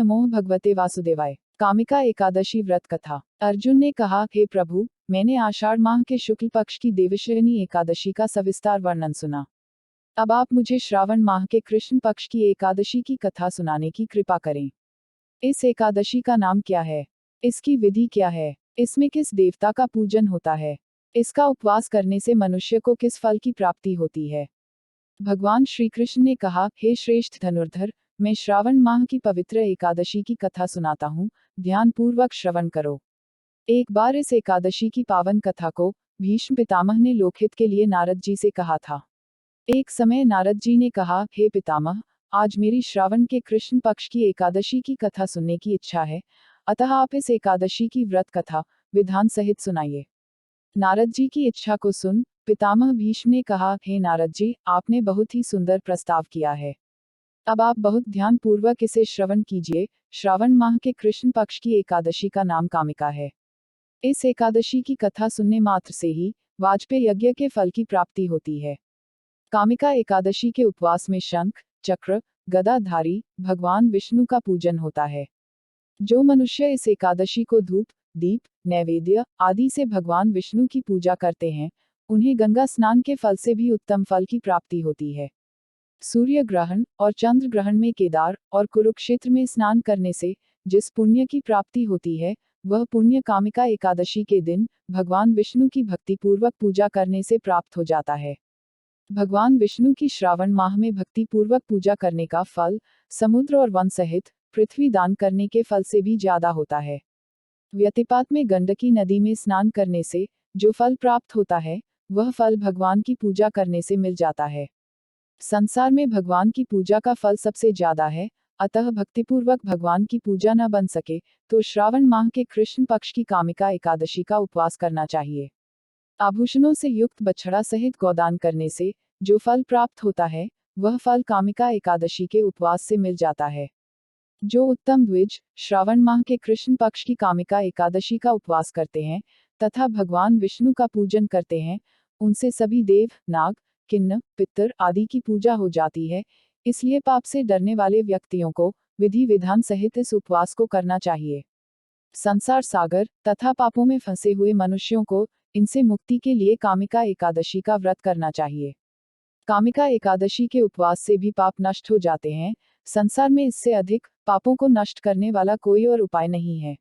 नमो भगवते वासुदेवाय। कामिका एकादशी व्रत कथा। अर्जुन ने कहा, हे प्रभु, मैंने आषाढ़ माह के शुक्ल पक्ष की देवशयनी एकादशी का सविस्तार वर्णन सुना। अब आप मुझे श्रावण माह के कृष्ण पक्ष की एकादशी की कथा सुनाने की कृपा करें। इस एकादशी का नाम क्या है? इसकी विधि क्या है? इसमें किस देवता का पूजन होता है? इसका उपवास करने से मनुष्य को किस फल की प्राप्ति होती है? भगवान श्री कृष्ण ने कहा, हे श्रेष्ठ धनुर्धर, मैं श्रावण माह की पवित्र एकादशी की कथा सुनाता हूँ, ध्यान पूर्वक श्रवण करो। एक बार इस एकादशी की पावन कथा को भीष्म पितामह ने लोकहित के लिए नारद जी से कहा था। एक समय नारद जी ने कहा, हे पितामह, आज मेरी श्रावण के कृष्ण पक्ष की एकादशी की कथा सुनने की इच्छा है, अतः आप इस एकादशी की व्रत कथा विधान सहित सुनाइए। नारद जी की इच्छा को सुन पितामह भीष्म ने कहा, हे नारद जी, आपने बहुत ही सुंदर प्रस्ताव किया है। अब आप बहुत ध्यान पूर्वक इसे श्रवण कीजिए। श्रावण माह के कृष्ण पक्ष की एकादशी का नाम कामिका है। इस एकादशी की कथा सुनने मात्र से ही वाजपेय यज्ञ के फल की प्राप्ति होती है। कामिका एकादशी के उपवास में शंख, चक्र, गदाधारी भगवान विष्णु का पूजन होता है। जो मनुष्य इस एकादशी को धूप, दीप, नैवेद्य आदि से भगवान विष्णु की पूजा करते हैं, उन्हें गंगा स्नान के फल से भी उत्तम फल की प्राप्ति होती है। सूर्य ग्रहण और चंद्र ग्रहण में केदार और कुरुक्षेत्र में स्नान करने से जिस पुण्य की प्राप्ति होती है, वह पुण्य कामिका एकादशी के दिन भगवान विष्णु की भक्ति पूर्वक पूजा करने से प्राप्त हो जाता है। भगवान विष्णु की श्रावण माह में भक्ति पूर्वक पूजा करने का फल समुद्र और वन सहित पृथ्वी दान करने के फल से भी ज्यादा होता है। व्यतिपात में गंडकी नदी में स्नान करने से जो फल प्राप्त होता है, वह फल भगवान की पूजा करने से मिल जाता है। संसार में भगवान की पूजा का फल सबसे ज्यादा है, अतः भक्तिपूर्वक भगवान की पूजा न बन सके तो श्रावण माह के कृष्ण पक्ष की कामिका एकादशी का उपवास करना चाहिए। आभूषणों से युक्त बछड़ा सहित गोदान करने से जो फल प्राप्त होता है, वह फल कामिका एकादशी के उपवास से मिल जाता है। जो उत्तम द्विज श्रावण माह के कृष्ण पक्ष की कामिका एकादशी का उपवास करते हैं तथा भगवान विष्णु का पूजन करते हैं, उनसे सभी देव, नाग, किन्न, पितर आदि की पूजा हो जाती है। इसलिए पाप से डरने वाले व्यक्तियों को विधि विधान सहित इस उपवास को करना चाहिए। संसार सागर तथा पापों में फंसे हुए मनुष्यों को इनसे मुक्ति के लिए कामिका एकादशी का व्रत करना चाहिए। कामिका एकादशी के उपवास से भी पाप नष्ट हो जाते हैं। संसार में इससे अधिक पापों को नष्ट करने वाला कोई और उपाय नहीं है।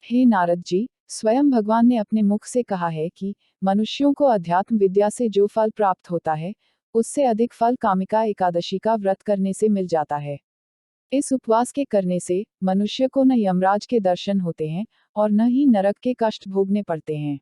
हे नारद जी, स्वयं भगवान ने अपने मुख से कहा है कि मनुष्यों को अध्यात्म विद्या से जो फल प्राप्त होता है, उससे अधिक फल कामिका एकादशी का व्रत करने से मिल जाता है। इस उपवास के करने से मनुष्य को न यमराज के दर्शन होते हैं और न ही नरक के कष्ट भोगने पड़ते हैं।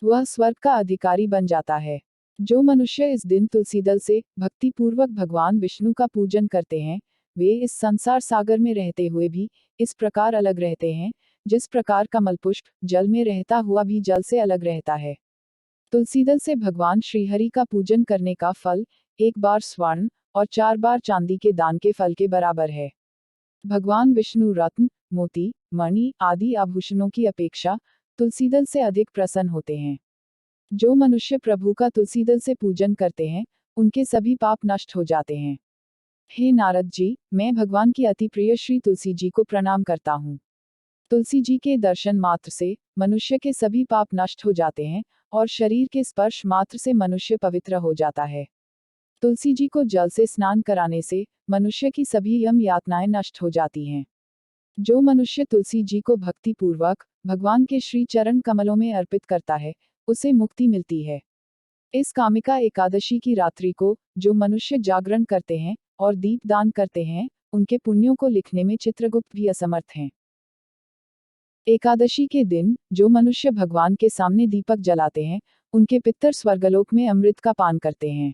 वह स्वर्ग का अधिकारी बन जाता है। जो मनुष्य इस दिन तुलसी दल से भक्ति पूर्वक भगवान विष्णु का पूजन करते हैं, वे इस संसार सागर में रहते हुए भी इस प्रकार अलग रहते हैं, जिस प्रकार कमल पुष्प जल में रहता हुआ भी जल से अलग रहता है। तुलसी दल से भगवान श्रीहरि का पूजन करने का फल 1 बार स्वर्ण और 4 बार चांदी के दान के फल के बराबर है। भगवान विष्णु रत्न, मोती, मणि आदि आभूषणों की अपेक्षा तुलसी दल से अधिक प्रसन्न होते हैं। जो मनुष्य प्रभु का तुलसी दल से पूजन करते हैं, उनके सभी पाप नष्ट हो जाते हैं। हे नारद जी, मैं भगवान की अति प्रिय श्री तुलसी जी को प्रणाम करता हूँ। तुलसी जी के दर्शन मात्र से मनुष्य के सभी पाप नष्ट हो जाते हैं और शरीर के स्पर्श मात्र से मनुष्य पवित्र हो जाता है। तुलसी जी को जल से स्नान कराने से मनुष्य की सभी यम यातनाएं नष्ट हो जाती हैं। जो मनुष्य तुलसी जी को भक्ति पूर्वक भगवान के श्री चरण कमलों में अर्पित करता है, उसे मुक्ति मिलती है। इस कामिका एकादशी की रात्रि को जो मनुष्य जागरण करते हैं और दीप दान करते हैं, उनके पुण्यों को लिखने में चित्रगुप्त भी असमर्थ हैं। एकादशी के दिन जो मनुष्य भगवान के सामने दीपक जलाते हैं, उनके पितर स्वर्गलोक में अमृत का पान करते हैं।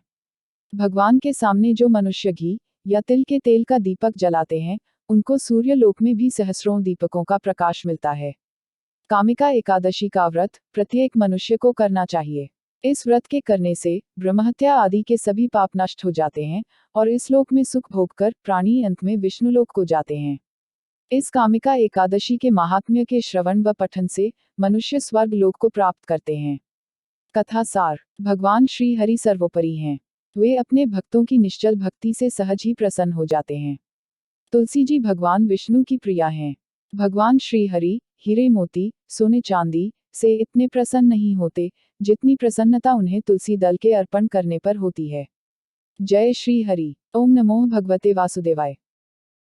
भगवान के सामने जो मनुष्य घी या तिल के तेल का दीपक जलाते हैं, उनको सूर्य लोक में भी सहस्रों दीपकों का प्रकाश मिलता है। कामिका एकादशी का व्रत प्रत्येक मनुष्य को करना चाहिए। इस व्रत के करने से ब्रह्महत्या आदि के सभी पाप नष्ट हो जाते हैं और इस लोक में सुख भोगकर प्राणी अंत में विष्णुलोक को जाते हैं। इस कामिका एकादशी के महात्म्य के श्रवण व पठन से मनुष्य स्वर्ग लोक को प्राप्त करते हैं। कथा सार। भगवान श्री हरि सर्वोपरि हैं। वे अपने भक्तों की निश्चल भक्ति से सहज ही प्रसन्न हो जाते हैं। तुलसी जी भगवान विष्णु की प्रिया हैं। भगवान श्री हरि हीरे मोती सोने चांदी से इतने प्रसन्न नहीं होते जितनी प्रसन्नता उन्हें तुलसी दल के अर्पण करने पर होती है। जय श्री हरि। ओम नमो भगवते वासुदेवाय।